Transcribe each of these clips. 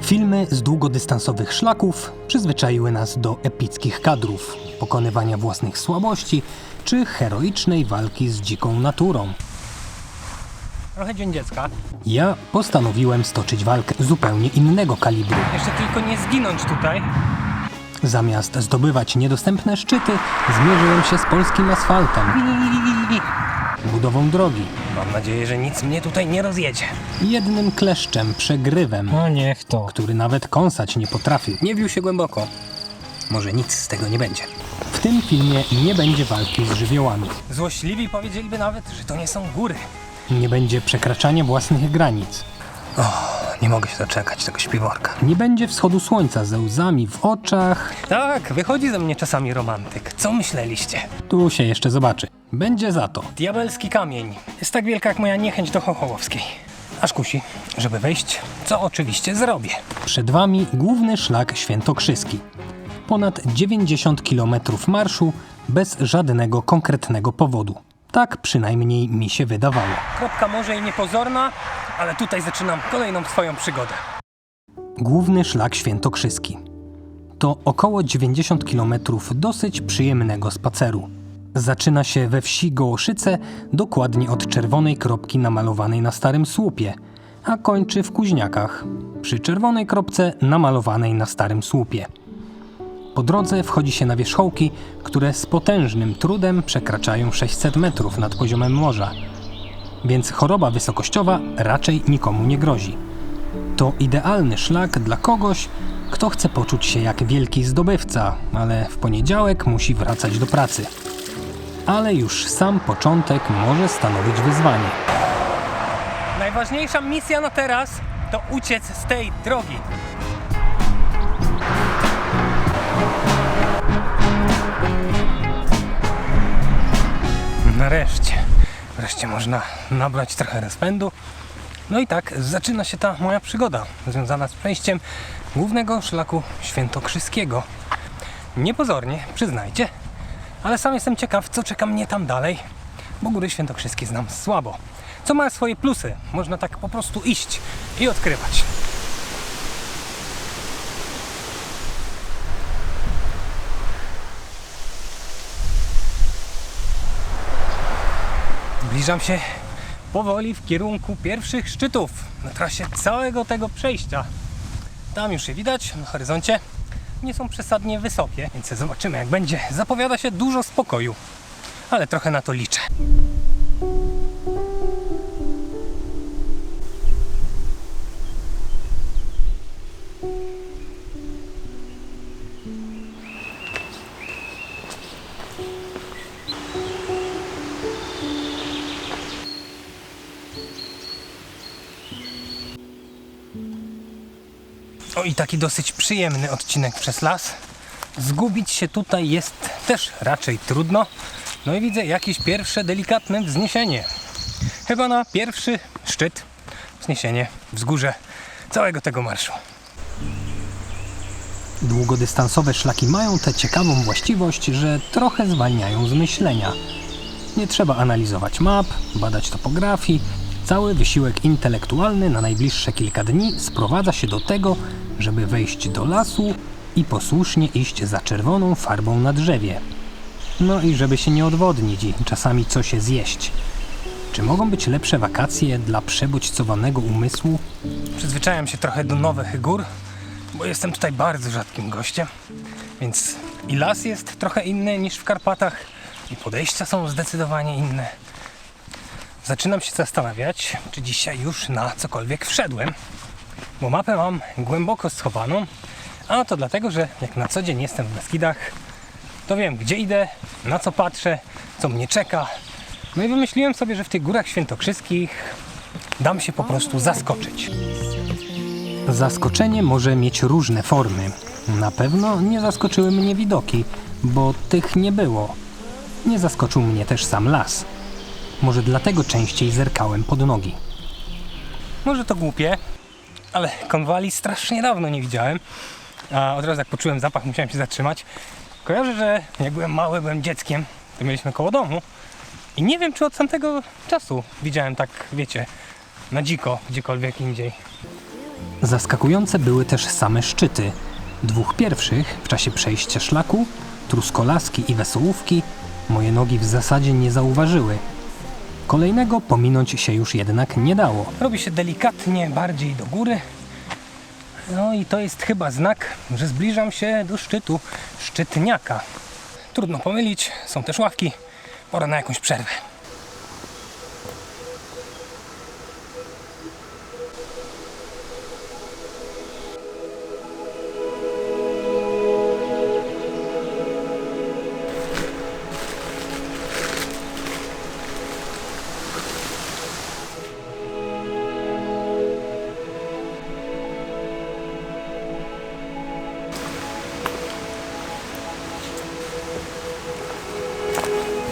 Filmy z długodystansowych szlaków przyzwyczaiły nas do epickich kadrów, pokonywania własnych słabości czy heroicznej walki z dziką naturą. Trochę Dzień Dziecka. Ja postanowiłem stoczyć walkę zupełnie innego kalibru. Jeszcze tylko nie zginąć tutaj. Zamiast zdobywać niedostępne szczyty, zmierzyłem się z polskim asfaltem, budową drogi, Mam nadzieję, że nic mnie tutaj nie rozjedzie. jednym kleszczem, przegrywem, No niech to. który nawet kąsać nie potrafił. Nie wił się głęboko. Może nic z tego nie będzie. W tym filmie nie będzie walki z żywiołami. Złośliwi powiedzieliby nawet, że to nie są góry. Nie będzie przekraczania własnych granic. Nie mogę się doczekać tego śpiworka. Nie będzie wschodu słońca ze łzami w oczach. Tak, wychodzi ze mnie czasami romantyk. Co myśleliście? Tu się jeszcze zobaczy. Będzie za to. Diabelski kamień jest tak wielka jak moja niechęć do Chochołowskiej. Aż kusi, żeby wejść, co oczywiście zrobię. Przed wami główny szlak świętokrzyski. Ponad 90 km marszu bez żadnego konkretnego powodu. Tak przynajmniej mi się wydawało. Kropka może i niepozorna, ale tutaj zaczynam kolejną swoją przygodę. Główny szlak świętokrzyski. To około 90 km dosyć przyjemnego spaceru. Zaczyna się we wsi Gołoszyce, dokładnie od czerwonej kropki namalowanej na starym słupie, a kończy w Kuźniakach, przy czerwonej kropce namalowanej na starym słupie. Po drodze wchodzi się na wierzchołki, które z potężnym trudem przekraczają 600 metrów nad poziomem morza, więc choroba wysokościowa raczej nikomu nie grozi. To idealny szlak dla kogoś, kto chce poczuć się jak wielki zdobywca, ale w poniedziałek musi wracać do pracy. Ale już sam początek może stanowić wyzwanie. Najważniejsza misja na teraz to uciec z tej drogi. Wreszcie można nabrać trochę rozpędu. No i tak zaczyna się ta moja przygoda związana z przejściem głównego szlaku świętokrzyskiego. Niepozornie, przyznajcie, ale sam jestem ciekaw, co czeka mnie tam dalej, bo góry świętokrzyskie znam słabo. Co ma swoje plusy, można tak po prostu iść i odkrywać. Zbliżam się powoli w kierunku pierwszych szczytów na trasie całego tego przejścia. Tam już je widać na horyzoncie. Nie są przesadnie wysokie, więc zobaczymy jak będzie. Zapowiada się dużo spokoju, ale trochę na to liczę. O i taki dosyć przyjemny odcinek przez las. Zgubić się tutaj jest też raczej trudno. No i widzę jakieś pierwsze delikatne wzniesienie. Chyba na pierwszy szczyt, wzniesienie, wzgórze całego tego marszu. Długodystansowe szlaki mają tę ciekawą właściwość, że trochę zwalniają z myślenia. Nie trzeba analizować map, badać topografii. Cały wysiłek intelektualny na najbliższe kilka dni sprowadza się do tego, żeby wejść do lasu i posłusznie iść za czerwoną farbą na drzewie. No i żeby się nie odwodnić i czasami coś zjeść. Czy mogą być lepsze wakacje dla przebodźcowanego umysłu? Przyzwyczajam się trochę do nowych gór, bo jestem tutaj bardzo rzadkim gościem, więc i las jest trochę inny niż w Karpatach, i podejścia są zdecydowanie inne. Zaczynam się zastanawiać, czy dzisiaj już na cokolwiek wszedłem, bo mapę mam głęboko schowaną, a to dlatego, że jak na co dzień jestem w Beskidach, to wiem gdzie idę, na co patrzę, co mnie czeka. No i wymyśliłem sobie, że w tych górach świętokrzyskich dam się po prostu zaskoczyć. Zaskoczenie może mieć różne formy. Na pewno nie zaskoczyły mnie widoki, bo tych nie było. Nie zaskoczył mnie też sam las. Może dlatego częściej zerkałem pod nogi. Może to głupie, ale konwali strasznie dawno nie widziałem. A od razu jak poczułem zapach, musiałem się zatrzymać. Kojarzę, że jak byłem mały, byłem dzieckiem, to mieliśmy koło domu. I nie wiem, czy od tamtego czasu widziałem tak, wiecie, na dziko, gdziekolwiek indziej. Zaskakujące były też same szczyty. 2 pierwszych w czasie przejścia szlaku, Truskolaski i Wesołówki, moje nogi w zasadzie nie zauważyły. Kolejnego pominąć się już jednak nie dało. Robi się delikatnie bardziej do góry. No i to jest chyba znak, że zbliżam się do szczytu Szczytniaka. Trudno pomylić, są też ławki. Pora na jakąś przerwę.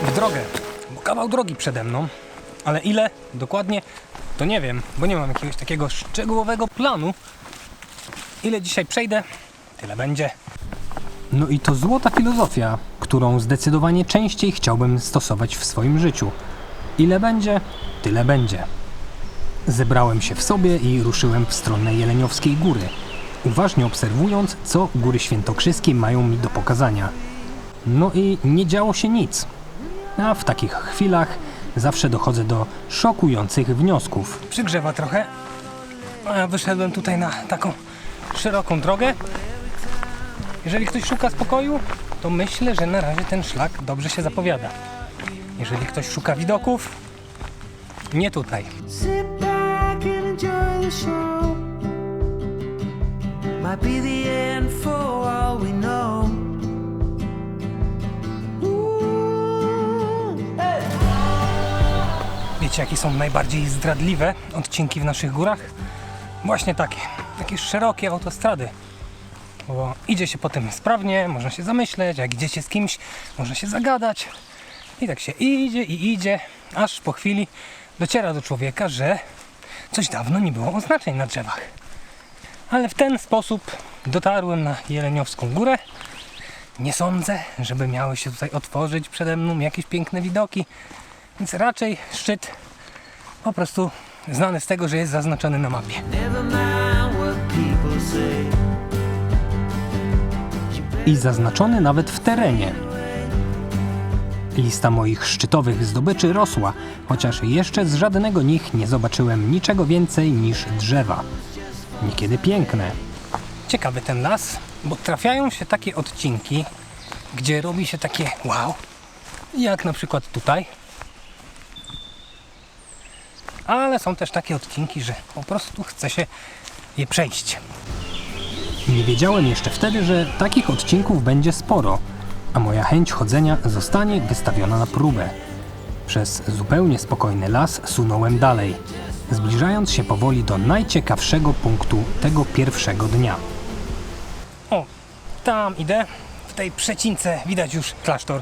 W drogę, bo kawał drogi przede mną, ale ile dokładnie to nie wiem, bo nie mam jakiegoś takiego szczegółowego planu. Ile dzisiaj przejdę, tyle będzie. No i to złota filozofia, którą zdecydowanie częściej chciałbym stosować w swoim życiu. Ile będzie, tyle będzie. Zebrałem się w sobie i ruszyłem w stronę Jeleniowskiej Góry, uważnie obserwując, co Góry Świętokrzyskie mają mi do pokazania. No i nie działo się nic. A w takich chwilach zawsze dochodzę do szokujących wniosków. Przygrzewa trochę, a ja wyszedłem tutaj na taką szeroką drogę. Jeżeli ktoś szuka spokoju, to myślę, że na razie ten szlak dobrze się zapowiada. Jeżeli ktoś szuka widoków, nie tutaj. Sit back and enjoy the show. Might be the end for all we know. Ooh, hey. Wiecie, jakie są najbardziej zdradliwe odcinki w naszych górach? Właśnie takie szerokie autostrady. Bo idzie się potem sprawnie, można się zamyśleć, jak idziecie z kimś, można się zagadać. I tak się idzie i idzie, aż po chwili dociera do człowieka, że coś dawno nie było oznaczeń na drzewach. Ale w ten sposób dotarłem na Jeleniowską Górę. Nie sądzę, żeby miały się tutaj otworzyć przede mną jakieś piękne widoki, więc raczej szczyt po prostu znany z tego, że jest zaznaczony na mapie. Never mind what people say. I zaznaczony nawet w terenie. Lista moich szczytowych zdobyczy rosła, chociaż jeszcze z żadnego nich nie zobaczyłem niczego więcej niż drzewa. Niekiedy piękne. Ciekawy ten las, bo trafiają się takie odcinki, gdzie robi się takie wow, jak na przykład tutaj. Ale są też takie odcinki, że po prostu chce się je przejść. Nie wiedziałem jeszcze wtedy, że takich odcinków będzie sporo, a moja chęć chodzenia zostanie wystawiona na próbę. Przez zupełnie spokojny las sunąłem dalej, zbliżając się powoli do najciekawszego punktu tego pierwszego dnia. O, tam idę, w tej przecince widać już klasztor.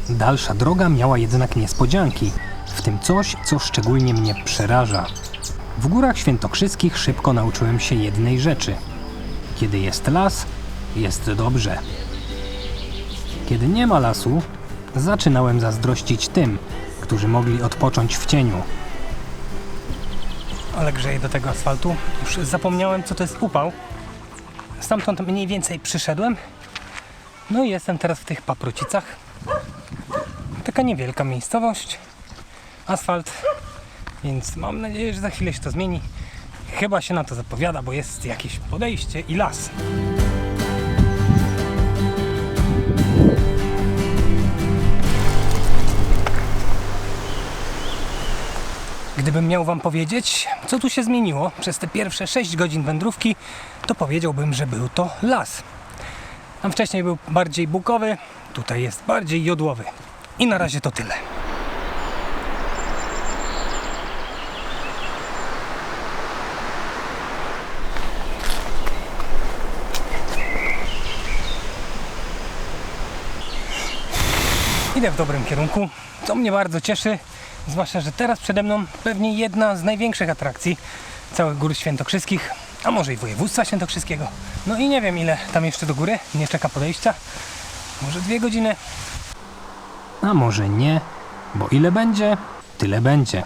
Dalsza droga miała jednak niespodzianki, w tym coś, co szczególnie mnie przeraża. W Górach Świętokrzyskich szybko nauczyłem się jednej rzeczy. Kiedy jest las, jest dobrze. Kiedy nie ma lasu, zaczynałem zazdrościć tym, którzy mogli odpocząć w cieniu. Ale grzeje do tego asfaltu. Już zapomniałem, co to jest upał. Stamtąd mniej więcej przyszedłem. No i jestem teraz w tych Paprocicach. Taka niewielka miejscowość. Asfalt. Więc mam nadzieję, że za chwilę się to zmieni. Chyba się na to zapowiada, bo jest jakieś podejście i las. Gdybym miał wam powiedzieć, co tu się zmieniło przez te pierwsze 6 godzin wędrówki, to powiedziałbym, że był to las. Tam wcześniej był bardziej bukowy, tutaj jest bardziej jodłowy. I na razie to tyle. Idę w dobrym kierunku, co mnie bardzo cieszy, zwłaszcza, że teraz przede mną pewnie jedna z największych atrakcji całych Gór Świętokrzyskich, a może i województwa świętokrzyskiego. No i nie wiem, ile tam jeszcze do góry, nie czeka podejścia, może 2 godziny. A może nie, bo ile będzie, tyle będzie.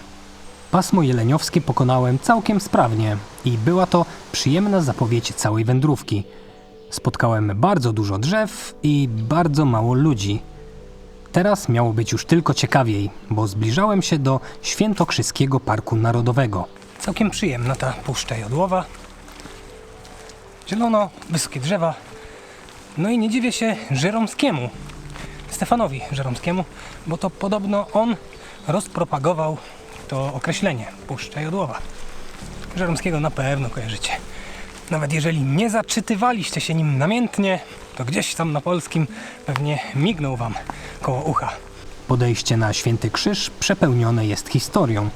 Pasmo jeleniowskie pokonałem całkiem sprawnie i była to przyjemna zapowiedź całej wędrówki. Spotkałem bardzo dużo drzew i bardzo mało ludzi. Teraz miało być już tylko ciekawiej, bo zbliżałem się do Świętokrzyskiego Parku Narodowego. Całkiem przyjemna ta Puszcza Jodłowa. Zielono, wysokie drzewa. No i nie dziwię się Żeromskiemu, Stefanowi Żeromskiemu, bo to podobno on rozpropagował to określenie Puszcza Jodłowa. Żeromskiego na pewno kojarzycie. Nawet jeżeli nie zaczytywaliście się nim namiętnie, to gdzieś tam na polskim pewnie mignął wam koło ucha. Podejście na Święty Krzyż przepełnione jest historią.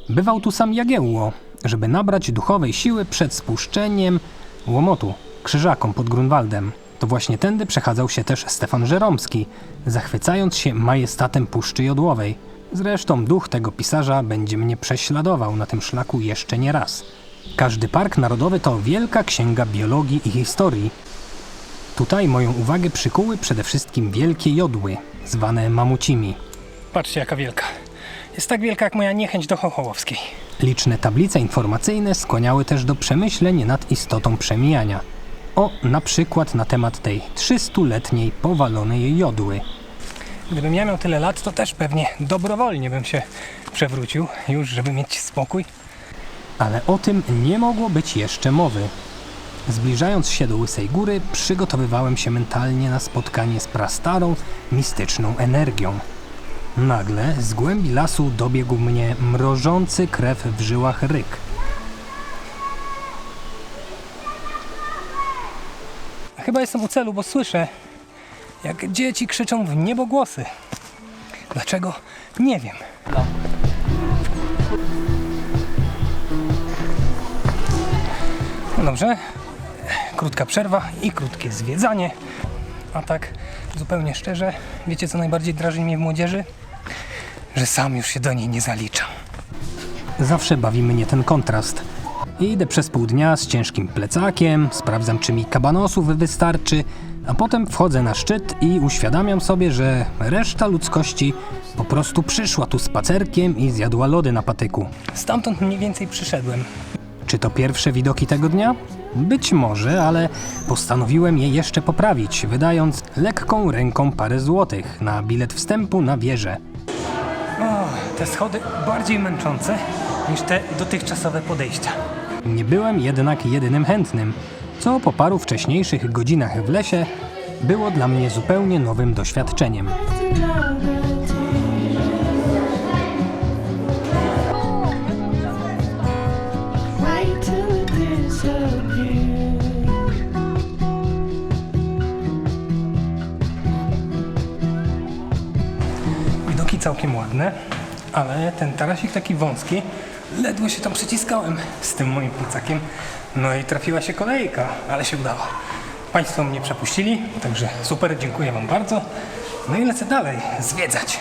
Bywał tu sam Jagiełło, żeby nabrać duchowej siły przed spuszczeniem łomotu krzyżakom pod Grunwaldem. To właśnie tędy przechadzał się też Stefan Żeromski, zachwycając się majestatem Puszczy Jodłowej. Zresztą duch tego pisarza będzie mnie prześladował na tym szlaku jeszcze nie raz. Każdy park narodowy to wielka księga biologii i historii. Tutaj moją uwagę przykuły przede wszystkim wielkie jodły, zwane mamucimi. Patrzcie jaka wielka. Jest tak wielka jak moja niechęć do Chochołowskiej. Liczne tablice informacyjne skłaniały też do przemyśleń nad istotą przemijania. O, na przykład na temat tej 300-letniej powalonej jodły. Gdybym ja miał tyle lat, to też pewnie dobrowolnie bym się przewrócił, już żeby mieć spokój. Ale o tym nie mogło być jeszcze mowy. Zbliżając się do Łysej Góry, przygotowywałem się mentalnie na spotkanie z prastarą, mistyczną energią. Nagle z głębi lasu dobiegł mnie mrożący krew w żyłach ryk. Chyba jestem u celu, bo słyszę, jak dzieci krzyczą w niebogłosy. Dlaczego? Nie wiem. No dobrze, krótka przerwa i krótkie zwiedzanie. A tak zupełnie szczerze, wiecie co najbardziej drażni mnie w młodzieży? Że sam już się do niej nie zaliczam. Zawsze bawi mnie ten kontrast. Idę przez pół dnia z ciężkim plecakiem, sprawdzam czy mi kabanosów wystarczy, a potem wchodzę na szczyt i uświadamiam sobie, że reszta ludzkości po prostu przyszła tu spacerkiem i zjadła lody na patyku. Stamtąd mniej więcej przyszedłem. Czy to pierwsze widoki tego dnia? Być może, ale postanowiłem je jeszcze poprawić, wydając lekką ręką parę złotych na bilet wstępu na wieżę. O, te schody bardziej męczące niż te dotychczasowe podejścia. Nie byłem jednak jedynym chętnym, co po paru wcześniejszych godzinach w lesie było dla mnie zupełnie nowym doświadczeniem. Wait till it disappears. Widoki całkiem ładne, ale ten tarasik taki wąski, ledwo się tam przyciskałem z tym moim plecakiem. No i trafiła się kolejka, ale się udało. Państwo mnie przepuścili, także super, dziękuję wam bardzo. No i lecę dalej, zwiedzać.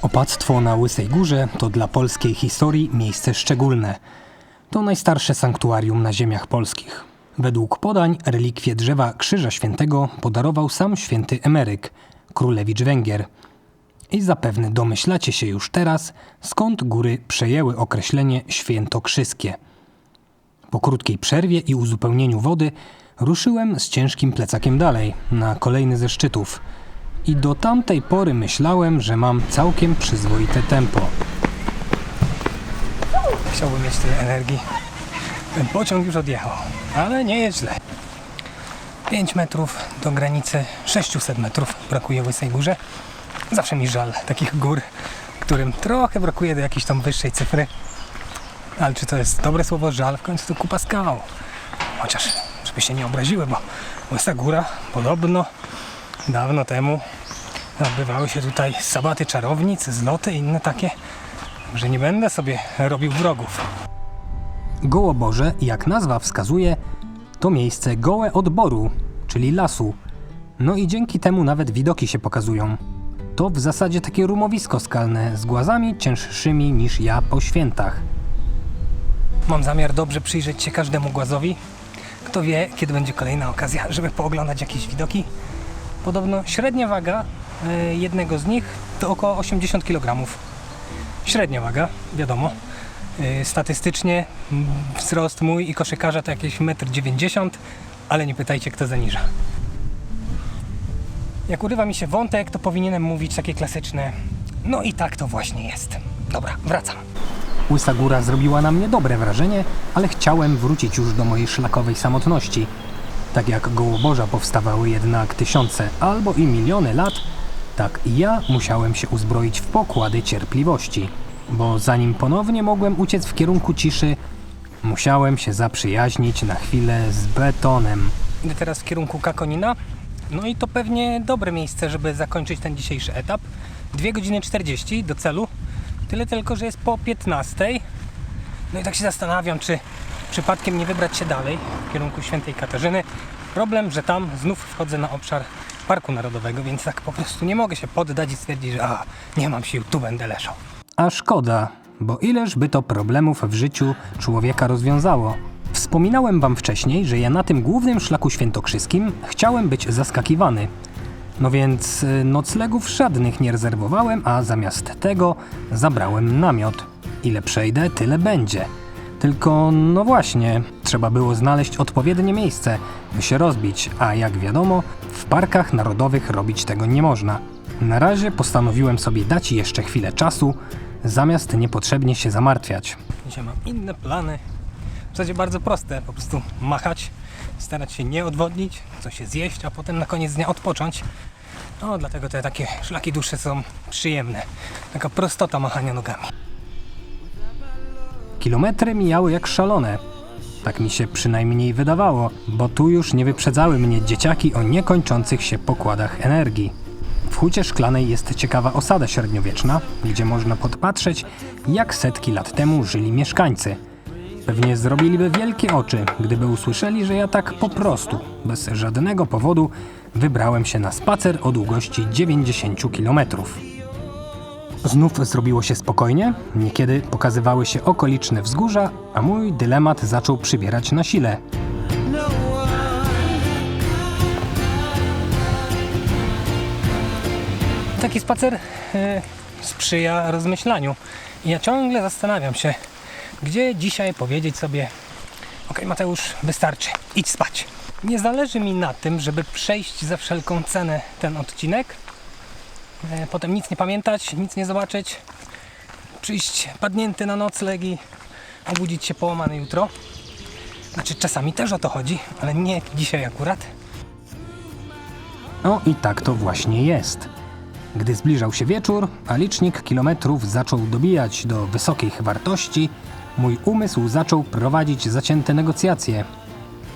Opactwo na Łysej Górze to dla polskiej historii miejsce szczególne. To najstarsze sanktuarium na ziemiach polskich. Według podań relikwie drzewa Krzyża Świętego podarował sam święty Emeryk, królewicz Węgier. I zapewne domyślacie się już teraz, skąd góry przejęły określenie świętokrzyskie. Po krótkiej przerwie i uzupełnieniu wody ruszyłem z ciężkim plecakiem dalej, na kolejny ze szczytów. I do tamtej pory myślałem, że mam całkiem przyzwoite tempo. Chciałbym mieć tyle energii. Ten pociąg już odjechał, ale nie jest źle. 5 metrów do granicy 600 metrów brakuje Łysej Górze. Zawsze mi żal takich gór, którym trochę brakuje do jakiejś tam wyższej cyfry. Ale czy to jest dobre słowo żal? W końcu to kupa skał. Chociaż, żeby się nie obraziły, bo Łysa Góra podobno dawno temu odbywały się tutaj sabaty czarownic, zloty i inne takie. Że nie będę sobie robił wrogów. Gołoborze, jak nazwa wskazuje, to miejsce gołe od boru, czyli lasu. No i dzięki temu nawet widoki się pokazują. To w zasadzie takie rumowisko skalne z głazami cięższymi niż ja po świętach. Mam zamiar dobrze przyjrzeć się każdemu głazowi. Kto wie, kiedy będzie kolejna okazja, żeby pooglądać jakieś widoki. Podobno średnia waga jednego z nich to około 80 kg. Średnia waga, wiadomo. Statystycznie wzrost mój i koszykarza to jakieś 1,90 m, ale nie pytajcie, kto zaniża. Jak urywa mi się wątek, to powinienem mówić takie klasyczne: no i tak to właśnie jest. Dobra, wracam. Łysa Góra zrobiła na mnie dobre wrażenie, ale chciałem wrócić już do mojej szlakowej samotności. Tak jak Gołoborza powstawały jednak tysiące albo i miliony lat, tak i ja musiałem się uzbroić w pokłady cierpliwości. Bo zanim ponownie mogłem uciec w kierunku ciszy, musiałem się zaprzyjaźnić na chwilę z betonem. Idę teraz w kierunku Kakonina. No i to pewnie dobre miejsce, żeby zakończyć ten dzisiejszy etap. 2 godziny 40 do celu. Tyle tylko, że jest po 15. No i tak się zastanawiam, czy przypadkiem nie wybrać się dalej w kierunku Świętej Katarzyny. Problem, że tam znów wchodzę na obszar Parku Narodowego, więc tak po prostu nie mogę się poddać i stwierdzić, że nie mam sił, tu będę leżał. A szkoda, bo ileż by to problemów w życiu człowieka rozwiązało. Wspominałem wam wcześniej, że ja na tym głównym szlaku świętokrzyskim chciałem być zaskakiwany. No więc noclegów żadnych nie rezerwowałem, a zamiast tego zabrałem namiot. Ile przejdę, tyle będzie. Tylko, no właśnie, trzeba było znaleźć odpowiednie miejsce, by się rozbić, a jak wiadomo, w parkach narodowych robić tego nie można. Na razie postanowiłem sobie dać jeszcze chwilę czasu, zamiast niepotrzebnie się zamartwiać. Dzisiaj mam inne plany. W zasadzie bardzo proste, po prostu machać, starać się nie odwodnić, coś się zjeść, a potem na koniec dnia odpocząć. No, dlatego te takie szlaki dłuższe są przyjemne. Taka prostota machania nogami. Kilometry mijały jak szalone. Tak mi się przynajmniej wydawało, bo tu już nie wyprzedzały mnie dzieciaki o niekończących się pokładach energii. W Hucie Szklanej jest ciekawa osada średniowieczna, gdzie można podpatrzeć, jak setki lat temu żyli mieszkańcy. Pewnie zrobiliby wielkie oczy, gdyby usłyszeli, że ja tak po prostu, bez żadnego powodu, wybrałem się na spacer o długości 90 km. Znów zrobiło się spokojnie, niekiedy pokazywały się okoliczne wzgórza, a mój dylemat zaczął przybierać na sile. Taki spacer sprzyja rozmyślaniu. I ja ciągle zastanawiam się, gdzie dzisiaj powiedzieć sobie: okej, Mateusz, wystarczy, idź spać. Nie zależy mi na tym, żeby przejść za wszelką cenę ten odcinek, potem nic nie pamiętać, nic nie zobaczyć, przyjść padnięty na nocleg i obudzić się połamany jutro. Znaczy, czasami też o to chodzi, ale nie dzisiaj akurat. No i tak to właśnie jest. Gdy zbliżał się wieczór, a licznik kilometrów zaczął dobijać do wysokich wartości, mój umysł zaczął prowadzić zacięte negocjacje.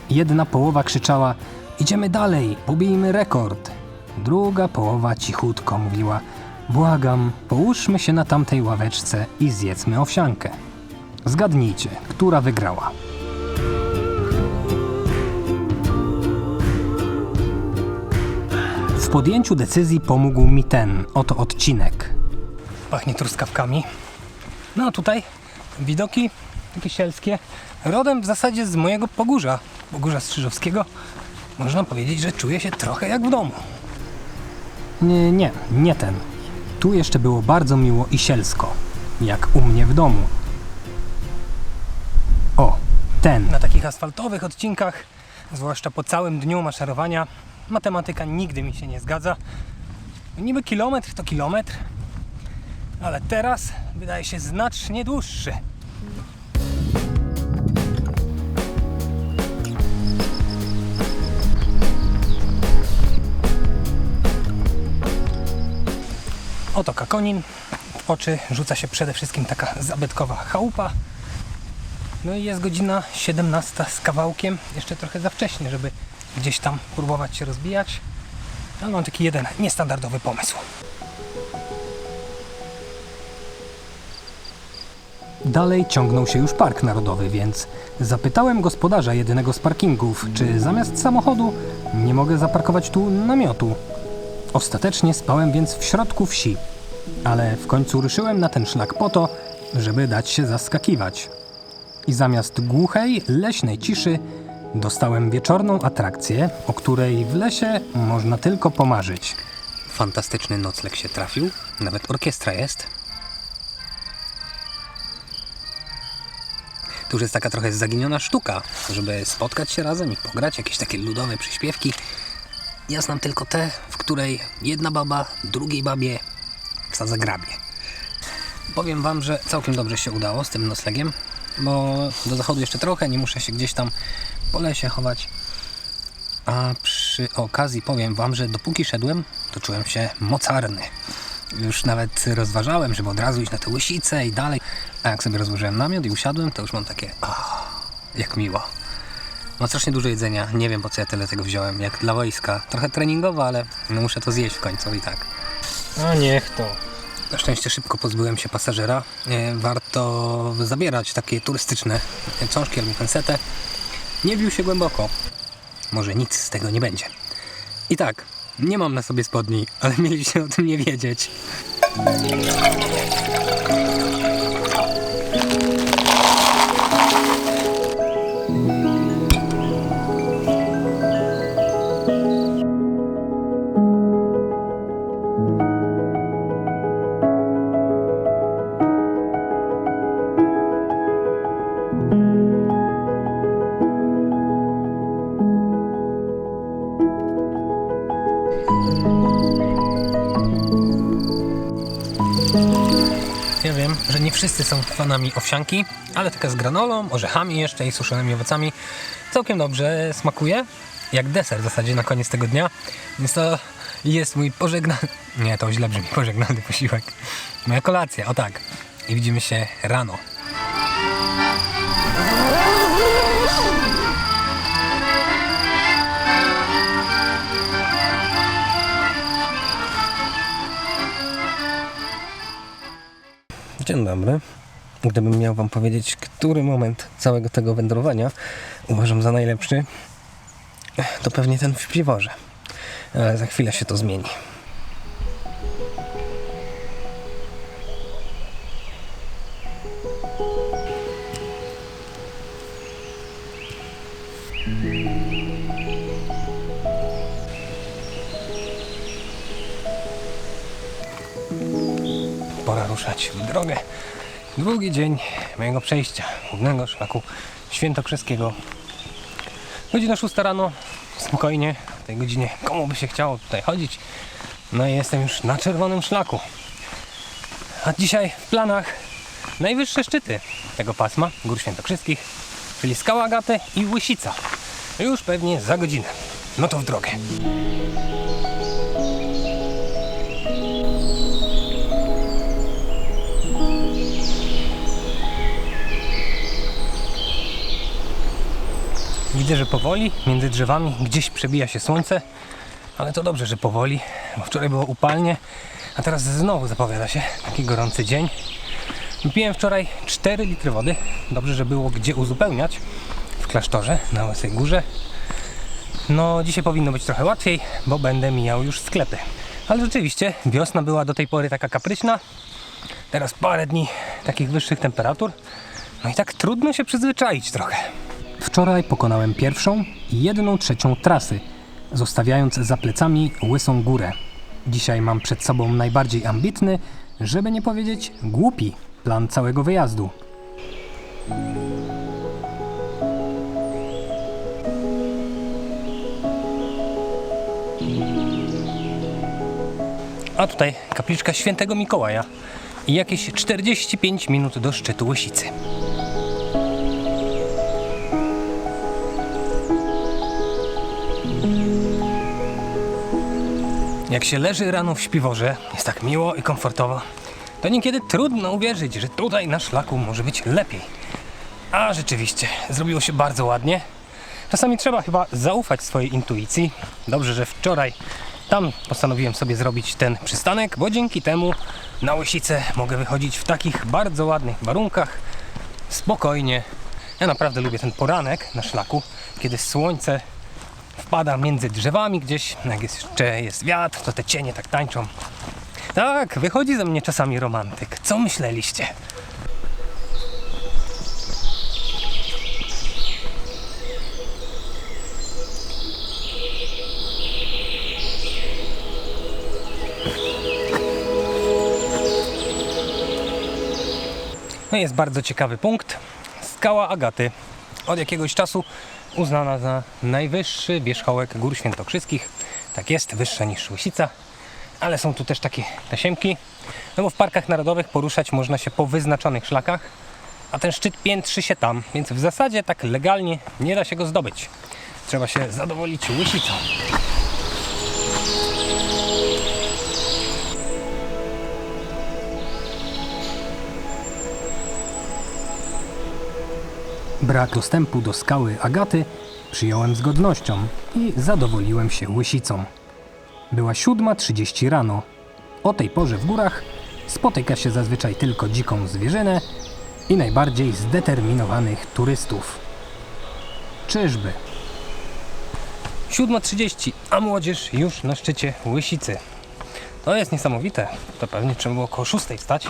Jedna połowa krzyczała: idziemy dalej, pobijmy rekord. Druga połowa cichutko mówiła: błagam, połóżmy się na tamtej ławeczce i zjedzmy owsiankę. Zgadnijcie, która wygrała. W podjęciu decyzji pomógł mi ten oto odcinek. Pachnie truskawkami. No a tutaj widoki takie sielskie, rodem w zasadzie z mojego Pogórza Strzyżowskiego. Można powiedzieć, że czuję się trochę jak w domu. Nie ten. Tu jeszcze było bardzo miło i sielsko, jak u mnie w domu. O, ten. Na takich asfaltowych odcinkach, zwłaszcza po całym dniu maszerowania, matematyka nigdy mi się nie zgadza. Niby kilometr to kilometr, ale teraz wydaje się znacznie dłuższy. Oto Kakonin. W oczy rzuca się przede wszystkim taka zabytkowa chałupa. No i jest godzina 17 z kawałkiem. Jeszcze trochę za wcześnie, żeby gdzieś tam próbować się rozbijać. Ale mam taki jeden niestandardowy pomysł. Dalej ciągnął się już Park Narodowy, więc zapytałem gospodarza jednego z parkingów, czy zamiast samochodu nie mogę zaparkować tu namiotu. Ostatecznie spałem więc w środku wsi, ale w końcu ruszyłem na ten szlak po to, żeby dać się zaskakiwać. I zamiast głuchej, leśnej ciszy dostałem wieczorną atrakcję, o której w lesie można tylko pomarzyć. Fantastyczny nocleg się trafił, nawet orkiestra jest. To już jest taka trochę zaginiona sztuka, żeby spotkać się razem i pograć jakieś takie ludowe przyśpiewki. Ja znam tylko te, w której jedna baba drugiej babie wsadza grabie. Powiem wam, że całkiem dobrze się udało z tym noclegiem, bo do zachodu jeszcze trochę, nie muszę się gdzieś tam po lesie chować. A przy okazji powiem wam, że dopóki szedłem, to czułem się mocarny. Już nawet rozważałem, żeby od razu iść na tę Łysicę i dalej. A jak sobie rozłożyłem namiot i usiadłem, to już mam takie jak miło. Mam strasznie dużo jedzenia, nie wiem po co ja tyle tego wziąłem, jak dla wojska. Trochę treningowo, ale no muszę to zjeść w końcu i tak. A niech to. Na szczęście szybko pozbyłem się pasażera. Warto zabierać takie turystyczne książki albo pensetę. Nie bił się głęboko. Może nic z tego nie będzie. I tak, nie mam na sobie spodni, ale mieliście o tym nie wiedzieć. Ja wiem, że nie wszyscy są fanami owsianki, ale taka z granolą, orzechami jeszcze i suszonymi owocami całkiem dobrze smakuje. Jak deser w zasadzie na koniec tego dnia. Więc to jest mój pożegnany... Nie, to źle brzmi, pożegnany posiłek. Moja kolacja, o tak. I widzimy się rano. Dzień dobry. Gdybym miał wam powiedzieć, który moment całego tego wędrowania uważam za najlepszy, to pewnie ten w Śpiworze. Ale za chwilę się to zmieni. Pora ruszać w drogę. Długi dzień mojego przejścia głównego szlaku świętokrzyskiego. Godzina 6 rano, spokojnie, w tej godzinie komu by się chciało tutaj chodzić. No i jestem już na czerwonym szlaku. A dzisiaj w planach najwyższe szczyty tego pasma Gór Świętokrzyskich, czyli Skała Agaty i Łysica. Już pewnie za godzinę. No to w drogę. Widzę, że powoli między drzewami gdzieś przebija się słońce, ale to dobrze, że powoli, bo wczoraj było upalnie, a teraz znowu zapowiada się taki gorący dzień. Wypiłem wczoraj 4 litry wody, dobrze, że było gdzie uzupełniać w klasztorze na Łysej Górze. No dzisiaj powinno być trochę łatwiej, bo będę mijał już sklepy. Ale rzeczywiście wiosna była do tej pory taka kapryśna, teraz parę dni takich wyższych temperatur, no i tak trudno się przyzwyczaić trochę. Wczoraj pokonałem pierwszą i 1/3 trasy, zostawiając za plecami Łysą Górę. Dzisiaj mam przed sobą najbardziej ambitny, żeby nie powiedzieć głupi, plan całego wyjazdu. A tutaj kapliczka Świętego Mikołaja i jakieś 45 minut do szczytu Łysicy. Jak się leży rano w Śpiworze, jest tak miło i komfortowo, to niekiedy trudno uwierzyć, że tutaj na szlaku może być lepiej. A rzeczywiście, zrobiło się bardzo ładnie. Czasami trzeba chyba zaufać swojej intuicji. Dobrze, że wczoraj tam postanowiłem sobie zrobić ten przystanek, bo dzięki temu na Łysicę mogę wychodzić w takich bardzo ładnych warunkach, spokojnie. Ja naprawdę lubię ten poranek na szlaku, kiedy słońce wpada między drzewami gdzieś, jak jeszcze jest wiatr, to te cienie tak tańczą. Tak, wychodzi ze mnie czasami romantyk. Co myśleliście? No jest bardzo ciekawy punkt. Skała Agaty. Od jakiegoś czasu uznana za najwyższy wierzchołek Gór Świętokrzyskich. Tak jest, wyższa niż Łysica. Ale są tu też takie tasiemki. No bo w parkach narodowych poruszać można się po wyznaczonych szlakach. A ten szczyt piętrzy się tam, więc w zasadzie tak legalnie nie da się go zdobyć. Trzeba się zadowolić Łysicą. Brak dostępu do skały Agaty przyjąłem z godnością i zadowoliłem się Łysicą. Była 7:30 rano. O tej porze w górach spotyka się zazwyczaj tylko dziką zwierzynę i najbardziej zdeterminowanych turystów. Czyżby? 7:30, a młodzież już na szczycie Łysicy. To jest niesamowite. To pewnie trzeba było około 6 wstać.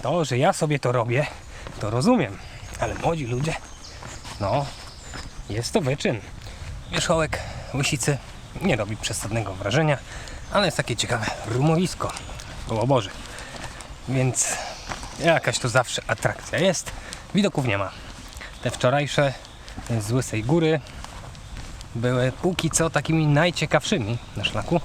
To, że ja sobie to robię, to rozumiem. Ale młodzi ludzie, no, jest to wyczyn. Wierzchołek Łysicy nie robi przesadnego wrażenia, ale jest takie ciekawe rumowisko koło Boży. Więc jakaś to zawsze atrakcja jest. Widoków nie ma. Te wczorajsze z Łysej Góry były póki co takimi najciekawszymi na szlaku.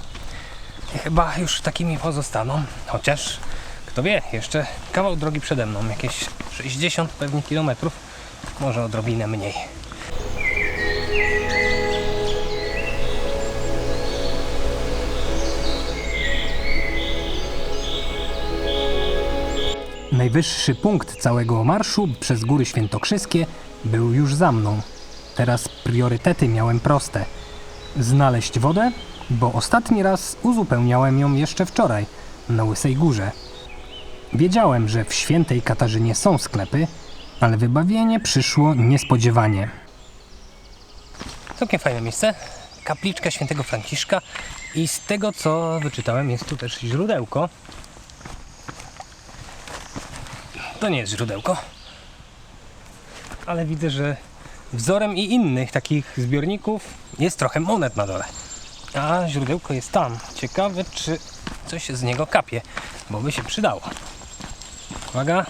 I chyba już takimi pozostaną. Chociaż, kto wie, jeszcze kawał drogi przede mną. Jakieś 60 pewnie kilometrów. Może odrobinę mniej. Najwyższy punkt całego marszu przez Góry Świętokrzyskie był już za mną. Teraz priorytety miałem proste. Znaleźć wodę, bo ostatni raz uzupełniałem ją jeszcze wczoraj na Łysej Górze. Wiedziałem, że w Świętej Katarzynie są sklepy, ale wybawienie przyszło niespodziewanie. Całkiem fajne miejsce. Kapliczka Świętego Franciszka i z tego co wyczytałem jest tu też źródełko. To nie jest źródełko, ale widzę, że wzorem i innych takich zbiorników jest trochę monet na dole. A źródełko jest tam. Ciekawe, czy coś z niego kapie, bo by się przydało. Uwaga.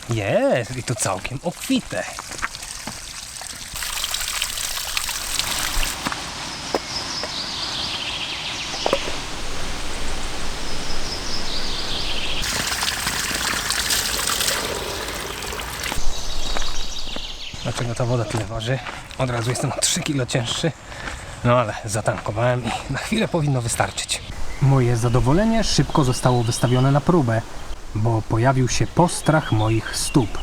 Jest i to całkiem obfite. Dlaczego ta woda tyle waży? Od razu jestem o 3 kg cięższy. No ale zatankowałem i na chwilę powinno wystarczyć. Moje zadowolenie szybko zostało wystawione na próbę, bo pojawił się postrach moich stóp.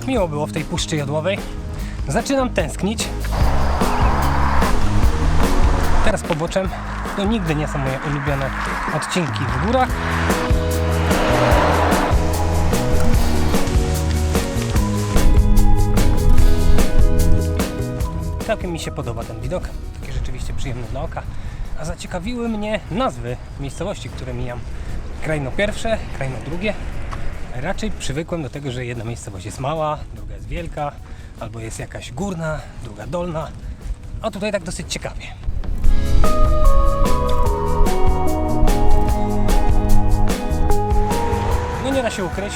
Miło było w tej Puszczy Jodłowej. Zaczynam tęsknić. Teraz poboczem. To nigdy nie są moje ulubione odcinki w górach. Całkiem mi się podoba ten widok. Taki rzeczywiście przyjemny dla oka. A zaciekawiły mnie nazwy miejscowości, które mijam. Krajno pierwsze, krajno drugie. Raczej przywykłem do tego, że jedna miejscowość jest mała, druga jest wielka, albo jest jakaś górna, druga dolna. A tutaj tak dosyć ciekawie. No nie da się ukryć,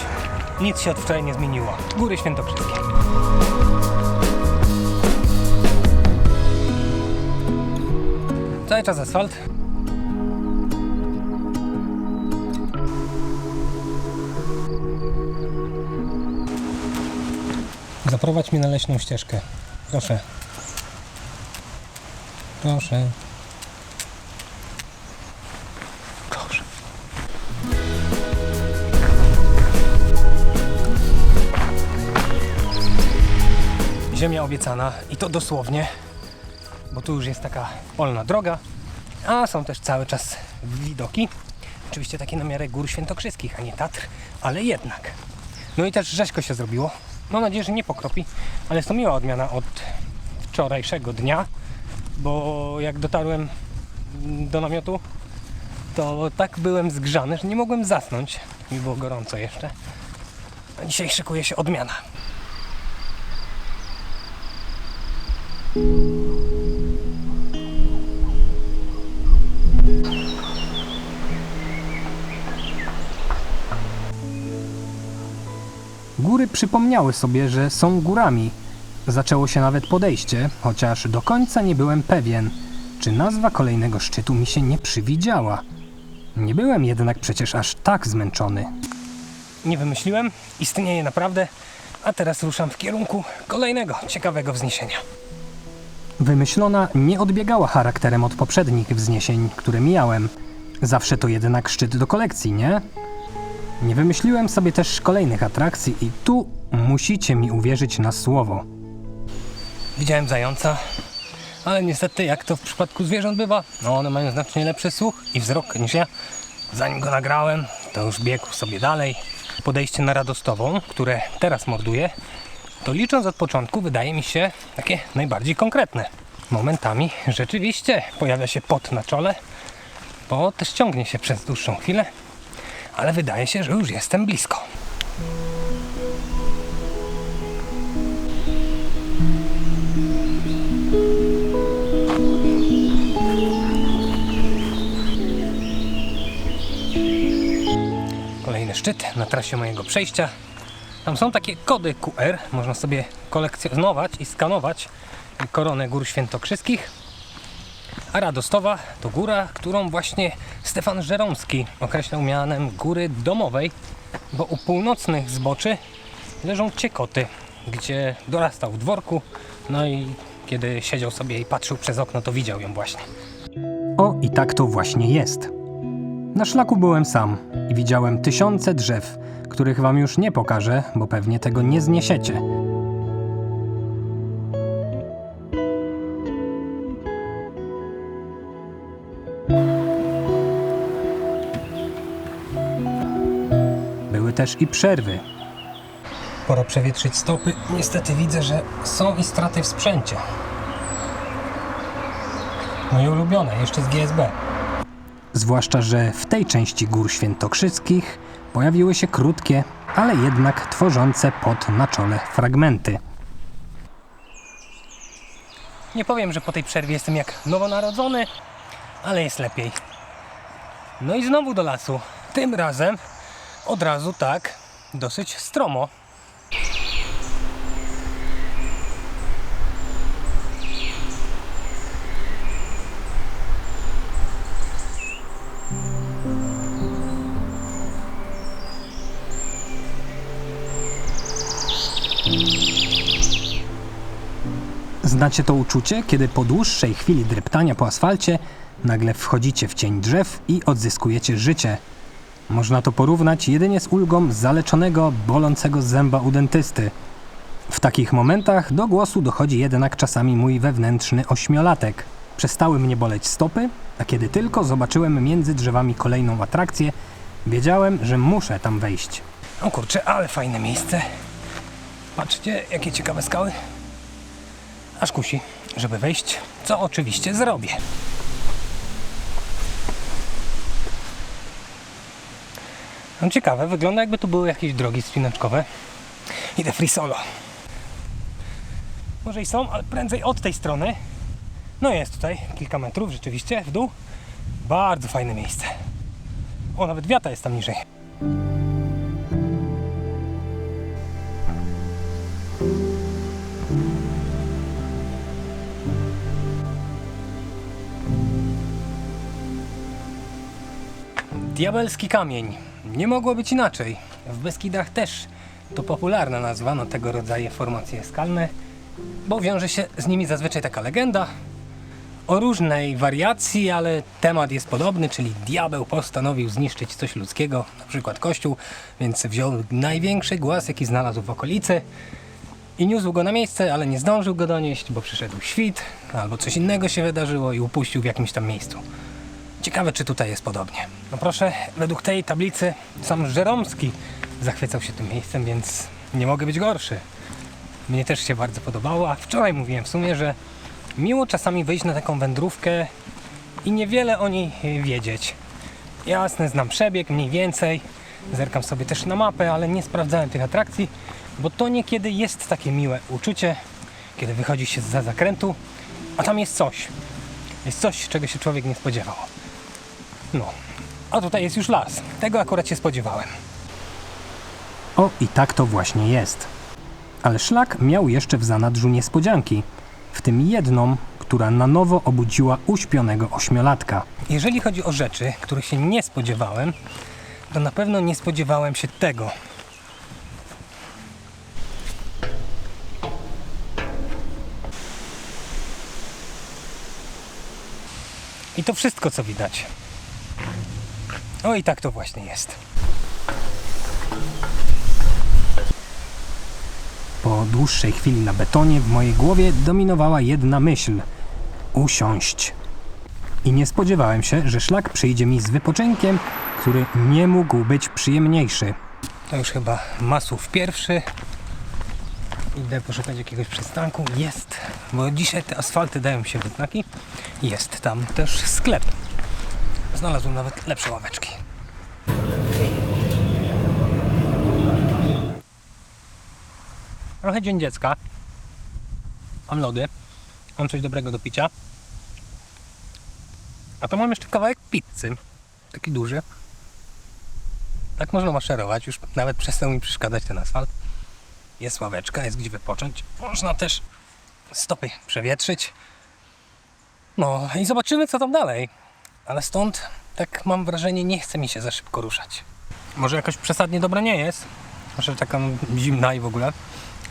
nic się od wczoraj nie zmieniło. Góry Świętokrzyskie. Cały czas asfalt. Zaprowadź mnie na leśną ścieżkę. Proszę. Proszę. Proszę. Ziemia obiecana i to dosłownie, bo tu już jest taka polna droga, a są też cały czas widoki. Oczywiście takie na miarę Gór Świętokrzyskich, a nie Tatr, ale jednak. No i też rzeźko się zrobiło. Mam nadzieję, że nie pokropi, ale jest to miła odmiana od wczorajszego dnia, bo jak dotarłem do namiotu, to tak byłem zgrzany, że nie mogłem zasnąć. Mi było gorąco jeszcze. A dzisiaj szykuje się odmiana. Góry przypomniały sobie, że są górami. Zaczęło się nawet podejście, chociaż do końca nie byłem pewien, czy nazwa kolejnego szczytu mi się nie przywidziała. Nie byłem jednak przecież aż tak zmęczony. Nie wymyśliłem, istnieje naprawdę, a teraz ruszam w kierunku kolejnego ciekawego wzniesienia. Wymyślona nie odbiegała charakterem od poprzednich wzniesień, które mijałem. Zawsze to jednak szczyt do kolekcji, nie? Nie wymyśliłem sobie też kolejnych atrakcji i tu musicie mi uwierzyć na słowo. Widziałem zająca, ale niestety jak to w przypadku zwierząt bywa, no one mają znacznie lepszy słuch i wzrok niż ja. Zanim go nagrałem, to już biegł sobie dalej. Podejście na Radostową, które teraz morduję, to licząc od początku wydaje mi się takie najbardziej konkretne. Momentami rzeczywiście pojawia się pot na czole, bo też ciągnie się przez dłuższą chwilę, ale wydaje się, że już jestem blisko. Kolejny szczyt na trasie mojego przejścia. Tam są takie kody QR, można sobie kolekcjonować i skanować koronę gór świętokrzyskich. A Radostowa to góra, którą właśnie Stefan Żeromski określał mianem góry domowej, bo u północnych zboczy leżą Ciekoty, gdzie dorastał w dworku, no i kiedy siedział sobie i patrzył przez okno, to widział ją właśnie. O, i tak to właśnie jest. Na szlaku byłem sam i widziałem tysiące drzew, których wam już nie pokażę, bo pewnie tego nie zniesiecie. Były też i przerwy. Pora przewietrzyć stopy. Niestety widzę, że są i straty w sprzęcie. Moje ulubione, jeszcze z GSB. Zwłaszcza, że w tej części gór świętokrzyskich pojawiły się krótkie, ale jednak tworzące pot na czole fragmenty. Nie powiem, że po tej przerwie jestem jak nowonarodzony, ale jest lepiej. No i znowu do lasu. Tym razem od razu tak, dosyć stromo. Znacie to uczucie, kiedy po dłuższej chwili dreptania po asfalcie nagle wchodzicie w cień drzew i odzyskujecie życie. Można to porównać jedynie z ulgą zaleczonego, bolącego zęba u dentysty. W takich momentach do głosu dochodzi jednak czasami mój wewnętrzny ośmiolatek. Przestały mnie boleć stopy, a kiedy tylko zobaczyłem między drzewami kolejną atrakcję, wiedziałem, że muszę tam wejść. O kurczę, ale fajne miejsce. Patrzcie, jakie ciekawe skały. Aż kusi, żeby wejść, co oczywiście zrobię. No ciekawe, wygląda jakby tu były jakieś drogi spinaczkowe. Idę free solo. Może i są, ale prędzej od tej strony. No jest tutaj kilka metrów rzeczywiście w dół. Bardzo fajne miejsce. O, nawet wiata jest tam niżej. Diabelski kamień. Nie mogło być inaczej. W Beskidach też to popularna nazwa na tego rodzaju formacje skalne, bo wiąże się z nimi zazwyczaj taka legenda o różnej wariacji, ale temat jest podobny, czyli diabeł postanowił zniszczyć coś ludzkiego, na przykład kościół, więc wziął największy głaz, jaki znalazł w okolicy i niósł go na miejsce, ale nie zdążył go donieść, bo przyszedł świt, albo coś innego się wydarzyło i upuścił w jakimś tam miejscu. Ciekawe, czy tutaj jest podobnie. No proszę, według tej tablicy sam Żeromski zachwycał się tym miejscem, więc nie mogę być gorszy. Mnie też się bardzo podobało, a wczoraj mówiłem w sumie, że miło czasami wyjść na taką wędrówkę i niewiele o niej wiedzieć. Jasne, znam przebieg mniej więcej, zerkam sobie też na mapę, ale nie sprawdzałem tych atrakcji, bo to niekiedy jest takie miłe uczucie, kiedy wychodzi się zza zakrętu, a tam jest coś. Jest coś, czego się człowiek nie spodziewał. No, a tutaj jest już las. Tego akurat się spodziewałem. O, i tak to właśnie jest. Ale szlak miał jeszcze w zanadrzu niespodzianki, w tym jedną, która na nowo obudziła uśpionego ośmiolatka. Jeżeli chodzi o rzeczy, których się nie spodziewałem, to na pewno nie spodziewałem się tego. I to wszystko, co widać. O, i tak to właśnie jest. Po dłuższej chwili na betonie w mojej głowie dominowała jedna myśl – usiąść. I nie spodziewałem się, że szlak przyjdzie mi z wypoczynkiem, który nie mógł być przyjemniejszy. To już chyba Masłów pierwszy. Idę poszukać jakiegoś przystanku. Jest, bo dzisiaj te asfalty dają się we znaki. Jest tam też sklep. Znalazłem nawet lepsze ławeczki. Trochę dzień dziecka. Mam lody. Mam coś dobrego do picia. A to mam jeszcze kawałek pizzy. Taki duży. Tak można maszerować. Już nawet przestał mi przeszkadzać ten asfalt. Jest ławeczka, jest gdzie wypocząć. Można też stopy przewietrzyć. No i zobaczymy, co tam dalej. Ale stąd, tak mam wrażenie, nie chce mi się za szybko ruszać. Może jakoś przesadnie dobra nie jest. Może taka zimna i w ogóle.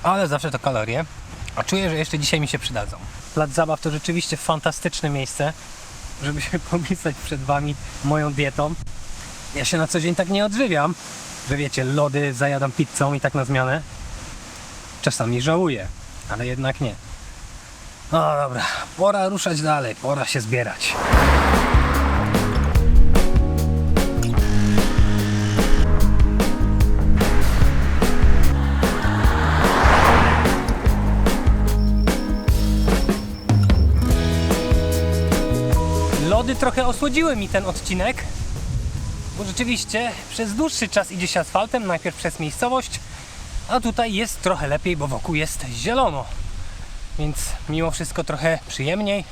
Ale zawsze to kalorie. A czuję, że jeszcze dzisiaj mi się przydadzą. Plac zabaw to rzeczywiście fantastyczne miejsce, żeby się popisać przed wami moją dietą. Ja się na co dzień tak nie odżywiam, że wiecie, lody zajadam pizzą i tak na zmianę. Czasami żałuję, ale jednak nie. No dobra, pora ruszać dalej, pora się zbierać. Lody trochę osłodziły mi ten odcinek, bo rzeczywiście przez dłuższy czas idzie się asfaltem, najpierw przez miejscowość, a tutaj jest trochę lepiej, bo wokół jest zielono. Więc mimo wszystko trochę przyjemniej,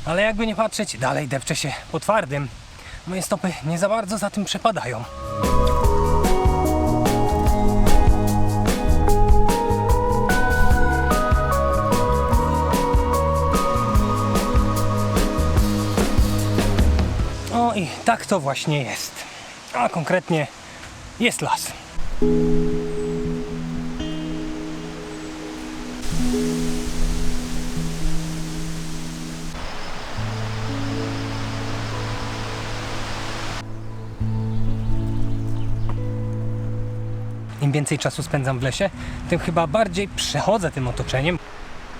ale jakby nie patrzeć, dalej depczę się po twardym. Moje stopy nie za bardzo za tym przepadają. O i tak to właśnie jest. A konkretnie jest las. Im więcej czasu spędzam w lesie, tym chyba bardziej przechodzę tym otoczeniem.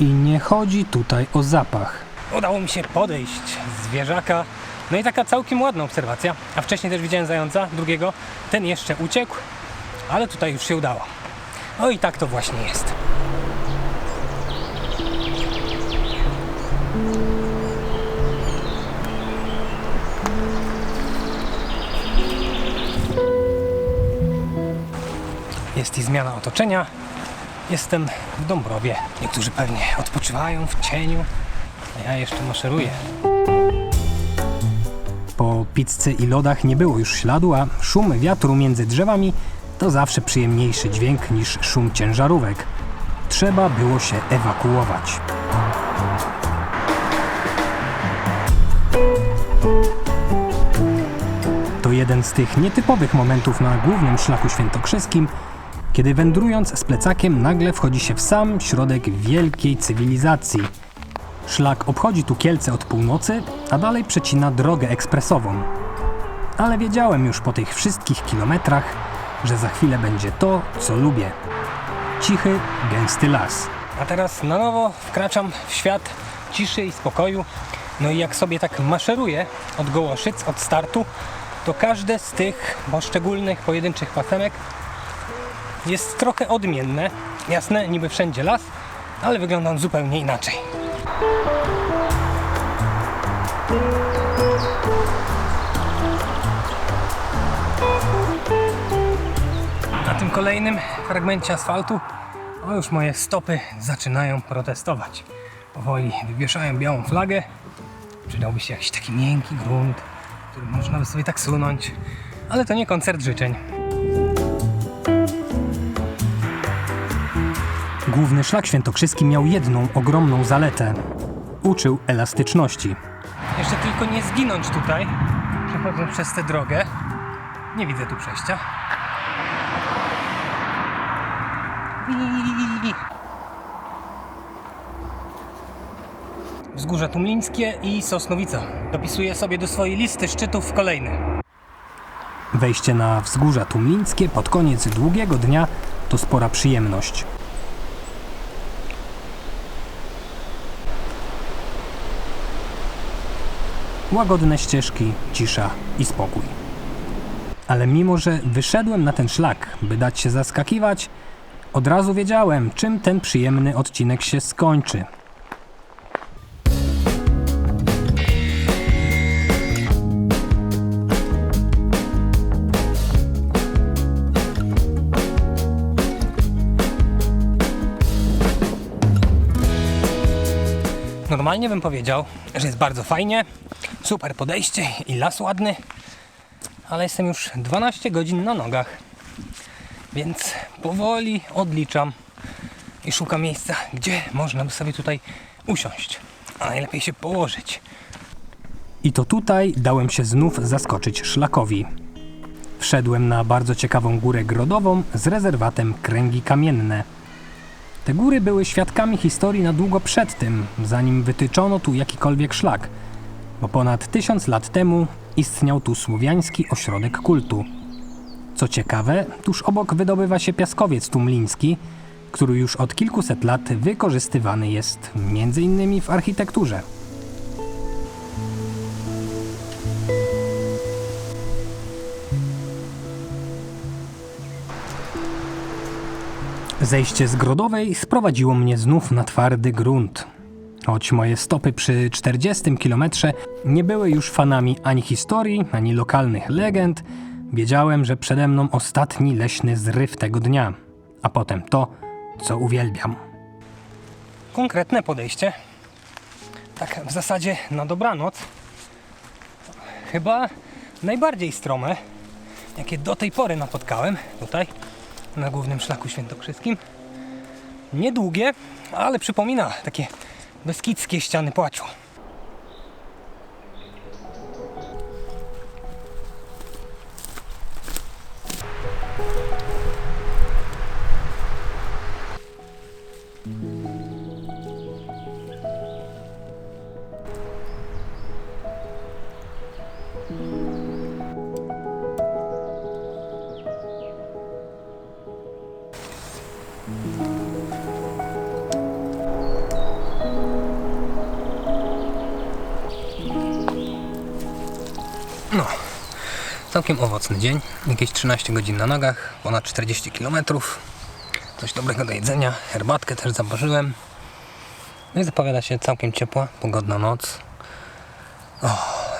I nie chodzi tutaj o zapach. Udało mi się podejść zwierzaka. No i taka całkiem ładna obserwacja. A wcześniej też widziałem zająca, drugiego. Ten jeszcze uciekł, ale tutaj już się udało. No i tak to właśnie jest. Jest i zmiana otoczenia. Jestem w Dąbrowie. Niektórzy pewnie odpoczywają w cieniu, a ja jeszcze maszeruję. Po pizzy i lodach nie było już śladu, a szum wiatru między drzewami to zawsze przyjemniejszy dźwięk niż szum ciężarówek. Trzeba było się ewakuować. To jeden z tych nietypowych momentów na głównym szlaku świętokrzyskim, kiedy wędrując z plecakiem nagle wchodzi się w sam środek wielkiej cywilizacji. Szlak obchodzi tu Kielce od północy, a dalej przecina drogę ekspresową. Ale wiedziałem już po tych wszystkich kilometrach, że za chwilę będzie to, co lubię. Cichy, gęsty las. A teraz na nowo wkraczam w świat ciszy i spokoju. No i jak sobie tak maszeruję od Gołoszyc, od startu, to każde z tych poszczególnych, pojedynczych pasemek jest trochę odmienne. Jasne, niby wszędzie las, ale wygląda on zupełnie inaczej. Na tym kolejnym fragmencie asfaltu już moje stopy zaczynają protestować. Powoli wywieszają białą flagę. Przydałby się jakiś taki miękki grunt, który można by sobie tak sunąć, ale to nie koncert życzeń. Główny szlak świętokrzyski miał jedną ogromną zaletę. Uczył elastyczności. Jeszcze tylko nie zginąć tutaj, przechodząc przez tę drogę. Nie widzę tu przejścia. Wzgórza Tumlińskie i Sosnowica. Dopisuję sobie do swojej listy szczytów kolejny. Wejście na wzgórza tumlińskie pod koniec długiego dnia to spora przyjemność. Łagodne ścieżki, cisza i spokój. Ale mimo, że wyszedłem na ten szlak, by dać się zaskakiwać, od razu wiedziałem, czym ten przyjemny odcinek się skończy. Normalnie bym powiedział, że jest bardzo fajnie, super podejście i las ładny, ale jestem już 12 godzin na nogach, więc powoli odliczam i szukam miejsca, gdzie można by sobie tutaj usiąść, a najlepiej się położyć. I to tutaj dałem się znów zaskoczyć szlakowi. Wszedłem na bardzo ciekawą górę grodową z rezerwatem Kręgi Kamienne. Te góry były świadkami historii na długo przed tym, zanim wytyczono tu jakikolwiek szlak, bo ponad 1000 lat temu istniał tu słowiański ośrodek kultu. Co ciekawe, tuż obok wydobywa się piaskowiec tumliński, który już od kilkuset lat wykorzystywany jest m.in. w architekturze. Zejście z Grodowej sprowadziło mnie znów na twardy grunt. Choć moje stopy przy 40 kilometrze nie były już fanami ani historii, ani lokalnych legend, wiedziałem, że przede mną ostatni leśny zryw tego dnia, a potem to, co uwielbiam. Konkretne podejście, tak w zasadzie na dobranoc, chyba najbardziej strome, jakie do tej pory napotkałem tutaj na głównym szlaku świętokrzyskim. Niedługie, ale przypomina takie beskidzkie ściany płaczu. No, całkiem owocny dzień, jakieś 13 godzin na nogach, ponad 40 km, coś dobrego do jedzenia, herbatkę też zaparzyłem. No i zapowiada się całkiem ciepła, pogodna noc.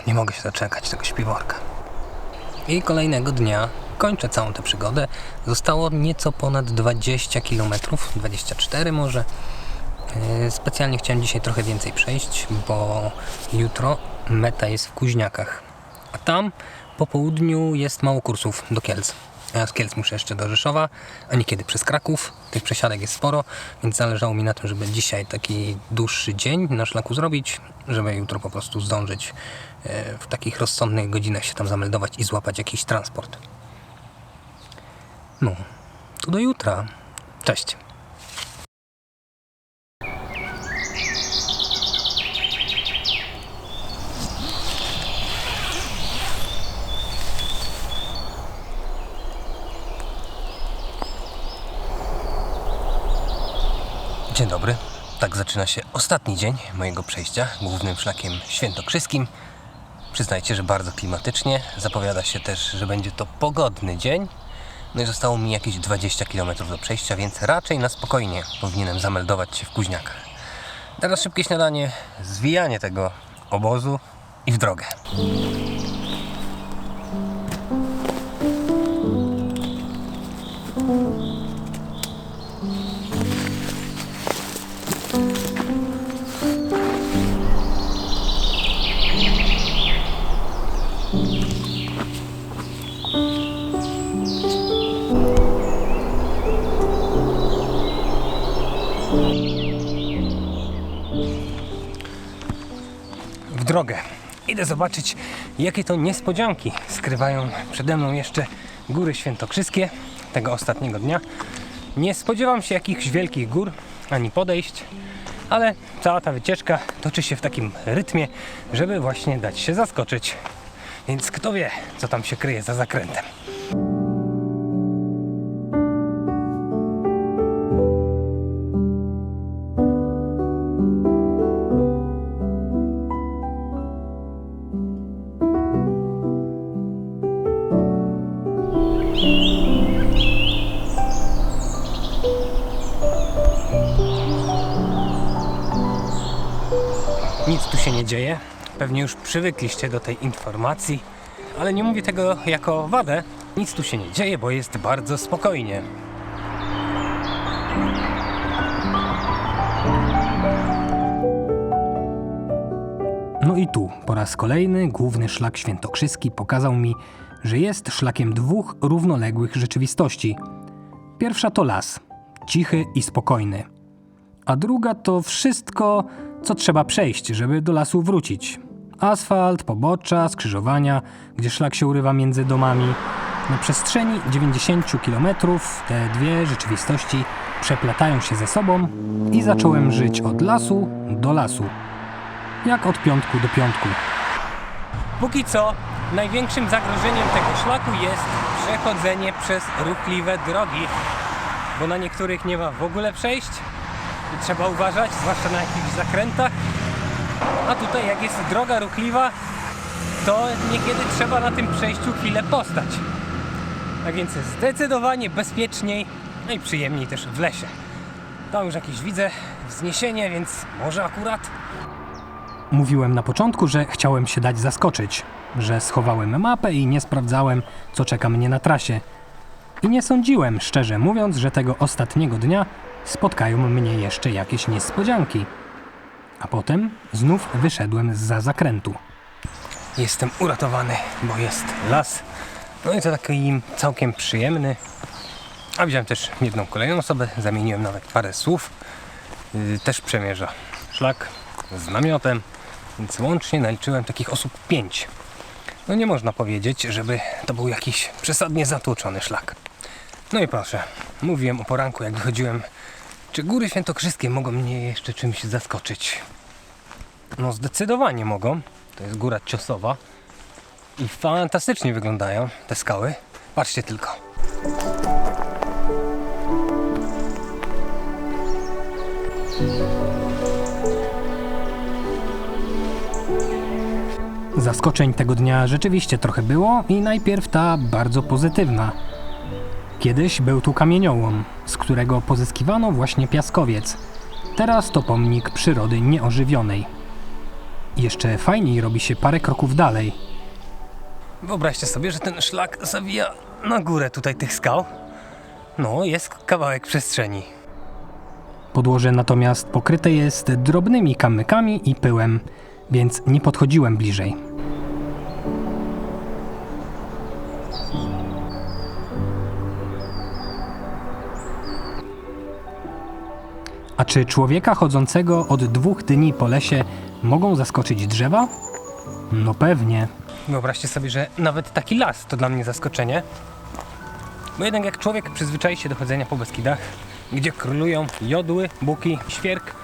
Nie mogę się doczekać tego śpiworka. I kolejnego dnia kończę całą tę przygodę. Zostało nieco ponad 20 km, 24 może. Specjalnie chciałem dzisiaj trochę więcej przejść, bo jutro meta jest w Kuźniakach. A tam po południu jest mało kursów do Kielc. Ja z Kielc muszę jeszcze do Rzeszowa, a niekiedy przez Kraków. Tych przesiadek jest sporo, więc zależało mi na tym, żeby dzisiaj taki dłuższy dzień na szlaku zrobić, żeby jutro po prostu zdążyć w takich rozsądnych godzinach się tam zameldować i złapać jakiś transport. No, to do jutra. Cześć. Dzień dobry. Tak zaczyna się ostatni dzień mojego przejścia głównym szlakiem świętokrzyskim. Przyznajcie, że bardzo klimatycznie. Zapowiada się też, że będzie to pogodny dzień. No i zostało mi jakieś 20 km do przejścia, więc raczej na spokojnie powinienem zameldować się w Kuźniakach. Teraz szybkie śniadanie, zwijanie tego obozu i w drogę. drogę. Idę zobaczyć, jakie to niespodzianki skrywają przede mną jeszcze Góry Świętokrzyskie tego ostatniego dnia. Nie spodziewam się jakichś wielkich gór, ani podejść, ale cała ta wycieczka toczy się w takim rytmie, żeby właśnie dać się zaskoczyć. Więc kto wie, co tam się kryje za zakrętem. Nic tu się nie dzieje. Pewnie już przywykliście do tej informacji, ale nie mówię tego jako wadę. Nic tu się nie dzieje, bo jest bardzo spokojnie. No i tu, po raz kolejny, główny szlak świętokrzyski pokazał mi, że jest szlakiem dwóch równoległych rzeczywistości. Pierwsza to las, cichy i spokojny. A druga to wszystko, co trzeba przejść, żeby do lasu wrócić. Asfalt, pobocza, skrzyżowania, gdzie szlak się urywa między domami. Na przestrzeni 90 km te dwie rzeczywistości przeplatają się ze sobą i zacząłem żyć od lasu do lasu. Jak od piątku do piątku. Póki co największym zagrożeniem tego szlaku jest przechodzenie przez ruchliwe drogi, bo na niektórych nie ma w ogóle przejść i trzeba uważać, zwłaszcza na jakichś zakrętach. A tutaj jak jest droga ruchliwa, to niekiedy trzeba na tym przejściu chwilę postać. Tak więc zdecydowanie bezpieczniej, no i przyjemniej też w lesie. Tam już jakieś widzę wzniesienie, więc może akurat. Mówiłem na początku, że chciałem się dać zaskoczyć, że schowałem mapę i nie sprawdzałem, co czeka mnie na trasie. I nie sądziłem, szczerze mówiąc, że tego ostatniego dnia spotkają mnie jeszcze jakieś niespodzianki. A potem znów wyszedłem zza zakrętu. Jestem uratowany, bo jest las. No i to taki całkiem przyjemny. A widziałem też jedną kolejną osobę, zamieniłem nawet parę słów. Też przemierza szlak z namiotem, więc łącznie naliczyłem takich osób 5. No nie można powiedzieć, żeby to był jakiś przesadnie zatłoczony szlak. No i proszę, mówiłem o poranku, jak wychodziłem, czy Góry Świętokrzyskie mogą mnie jeszcze czymś zaskoczyć? No zdecydowanie mogą. To jest góra ciosowa i fantastycznie wyglądają te skały. Patrzcie tylko. Zaskoczeń tego dnia rzeczywiście trochę było i najpierw ta bardzo pozytywna. Kiedyś był tu kamieniołom, z którego pozyskiwano właśnie piaskowiec. Teraz to pomnik przyrody nieożywionej. Jeszcze fajniej robi się parę kroków dalej. Wyobraźcie sobie, że ten szlak zawija na górę tutaj tych skał. No, jest kawałek przestrzeni. Podłoże natomiast pokryte jest drobnymi kamykami i pyłem, więc nie podchodziłem bliżej. A czy człowieka chodzącego od 2 dni po lesie mogą zaskoczyć drzewa? No pewnie. Wyobraźcie sobie, że nawet taki las to dla mnie zaskoczenie. Bo jednak jak człowiek przyzwyczai się do chodzenia po Beskidach, gdzie królują jodły, buki, świerk,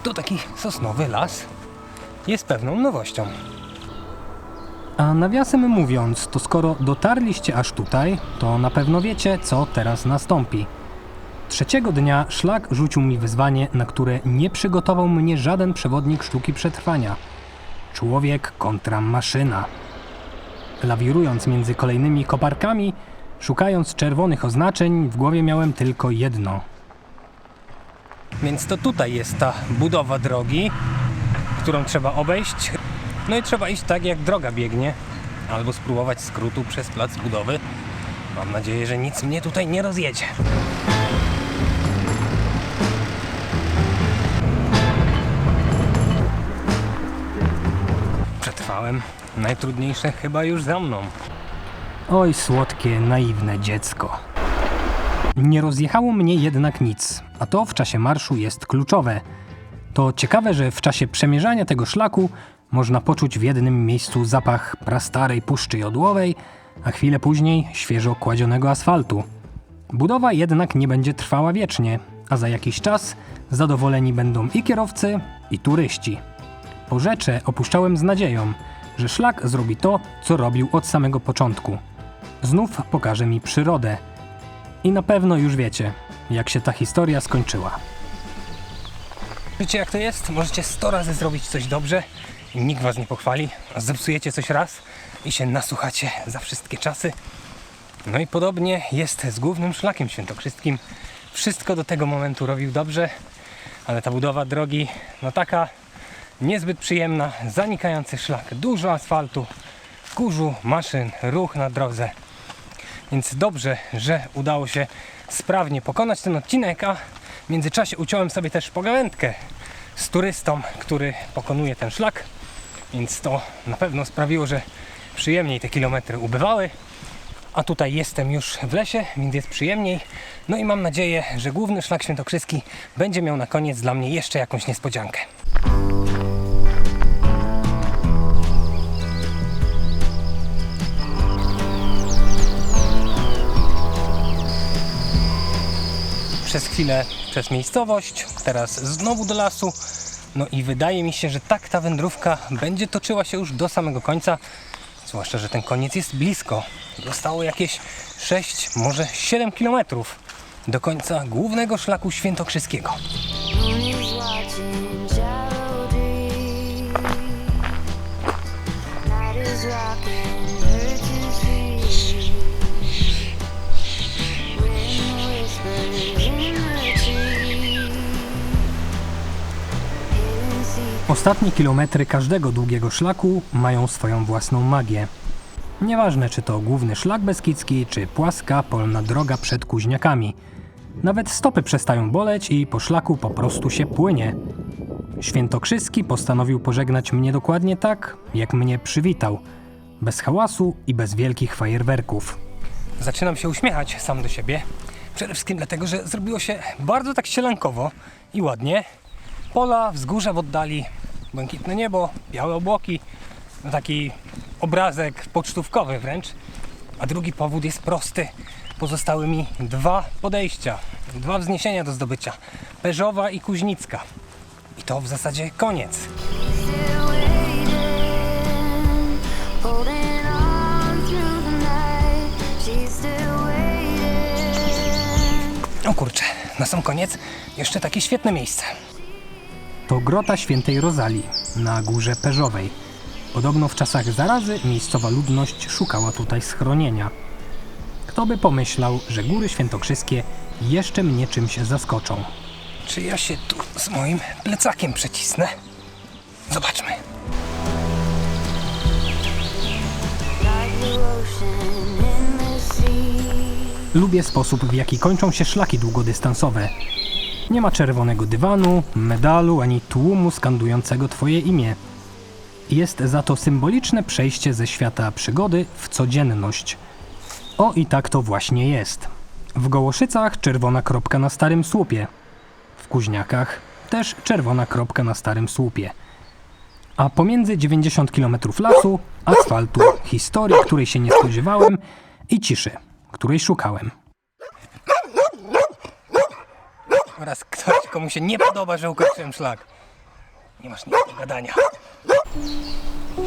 to taki sosnowy las jest pewną nowością. A nawiasem mówiąc, to skoro dotarliście aż tutaj, to na pewno wiecie, co teraz nastąpi. Trzeciego dnia szlak rzucił mi wyzwanie, na które nie przygotował mnie żaden przewodnik sztuki przetrwania. Człowiek kontra maszyna. Lawirując między kolejnymi koparkami, szukając czerwonych oznaczeń, w głowie miałem tylko jedno. Więc to tutaj jest ta budowa drogi, którą trzeba obejść. No i trzeba iść tak, jak droga biegnie, albo spróbować skrótu przez plac budowy. Mam nadzieję, że nic mnie tutaj nie rozjedzie. Przetrwałem. Najtrudniejsze chyba już za mną. Oj, słodkie, naiwne dziecko. Nie rozjechało mnie jednak nic, a to w czasie marszu jest kluczowe. To ciekawe, że w czasie przemierzania tego szlaku Można poczuć w jednym miejscu zapach prastarej puszczy jodłowej, a chwilę później świeżo kładzionego asfaltu. Budowa jednak nie będzie trwała wiecznie, a za jakiś czas zadowoleni będą i kierowcy, i turyści. Porzecze opuszczałem z nadzieją, że szlak zrobi to, co robił od samego początku. Znów pokaże mi przyrodę. I na pewno już wiecie, jak się ta historia skończyła. Wiecie jak to jest? Możecie 100 razy zrobić coś dobrze i nikt was nie pochwali, a zepsujecie coś raz i się nasłuchacie za wszystkie czasy. No i podobnie jest z głównym szlakiem świętokrzyskim. Wszystko do tego momentu robił dobrze, ale ta budowa drogi, no taka niezbyt przyjemna, zanikający szlak, dużo asfaltu, kurzu, maszyn, ruch na drodze. Więc dobrze, że udało się sprawnie pokonać ten odcinek, a w międzyczasie uciąłem sobie też pogawędkę z turystą, który pokonuje ten szlak, więc to na pewno sprawiło, że przyjemniej te kilometry ubywały. A tutaj jestem już w lesie, więc jest przyjemniej. No i mam nadzieję, że główny szlak świętokrzyski będzie miał na koniec dla mnie jeszcze jakąś niespodziankę. Przez chwilę przez miejscowość, teraz znowu do lasu. No i wydaje mi się, że tak ta wędrówka będzie toczyła się już do samego końca. Zwłaszcza, że ten koniec jest blisko. Zostało jakieś 6, może 7 kilometrów do końca głównego szlaku świętokrzyskiego. Moon is watching shallow dreams. Night is rocking her to sleep. Wind whispers in the trees. Hidden secrets. Ostatnie kilometry każdego długiego szlaku mają swoją własną magię. Nieważne, czy to główny szlak beskidzki, czy płaska, polna droga przed Kuźniakami. Nawet stopy przestają boleć i po szlaku po prostu się płynie. Świętokrzyski postanowił pożegnać mnie dokładnie tak, jak mnie przywitał. Bez hałasu i bez wielkich fajerwerków. Zaczynam się uśmiechać sam do siebie. Przede wszystkim dlatego, że zrobiło się bardzo tak sielankowo i ładnie. Pola, wzgórza w oddali, błękitne niebo, białe obłoki. No taki obrazek pocztówkowy wręcz. A drugi powód jest prosty. Pozostały mi 2 podejścia, 2 wzniesienia do zdobycia. Perzowa i Kuźnicka. I to w zasadzie koniec. Still waiting, holding on through the night. She's still waiting. O kurczę, na sam koniec jeszcze takie świetne miejsce. To grota świętej Rozalii na górze Perzowej. Podobno w czasach zarazy miejscowa ludność szukała tutaj schronienia. Kto by pomyślał, że góry świętokrzyskie jeszcze mnie czymś zaskoczą. Czy ja się tu z moim plecakiem przecisnę? Zobaczmy. Like the ocean in the sea. Lubię sposób, w jaki kończą się szlaki długodystansowe. Nie ma czerwonego dywanu, medalu ani tłumu skandującego twoje imię. Jest za to symboliczne przejście ze świata przygody w codzienność. O i tak to właśnie jest. W Gołoszycach czerwona kropka na Starym Słupie. W Kuźniakach też czerwona kropka na Starym Słupie. A pomiędzy 90 km lasu, asfaltu, historii, której się nie spodziewałem i ciszy, której szukałem. Oraz ktoś, komu się nie podoba, że ukończyłem szlak. Nie masz nic do gadania.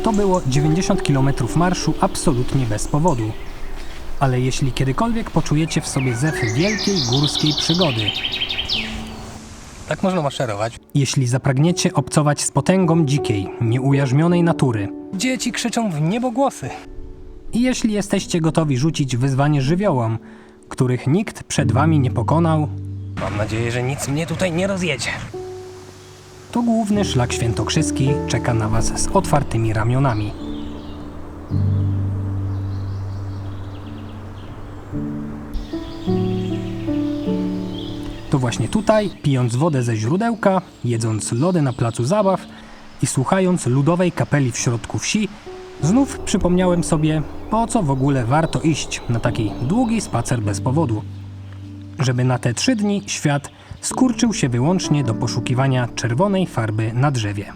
To było 90 km marszu absolutnie bez powodu. Ale jeśli kiedykolwiek poczujecie w sobie zew wielkiej górskiej przygody, Tak można maszerować. jeśli zapragniecie obcować z potęgą dzikiej, nieujarzmionej natury Dzieci krzyczą w niebogłosy. i jeśli jesteście gotowi rzucić wyzwanie żywiołom, których nikt przed wami nie pokonał, Mam nadzieję, że nic mnie tutaj nie rozjedzie. to główny szlak świętokrzyski czeka na was z otwartymi ramionami. To właśnie tutaj, pijąc wodę ze źródełka, jedząc lody na placu zabaw i słuchając ludowej kapeli w środku wsi, znów przypomniałem sobie, po co w ogóle warto iść na taki długi spacer bez powodu. Żeby na te 3 dni świat skurczył się wyłącznie do poszukiwania czerwonej farby na drzewie.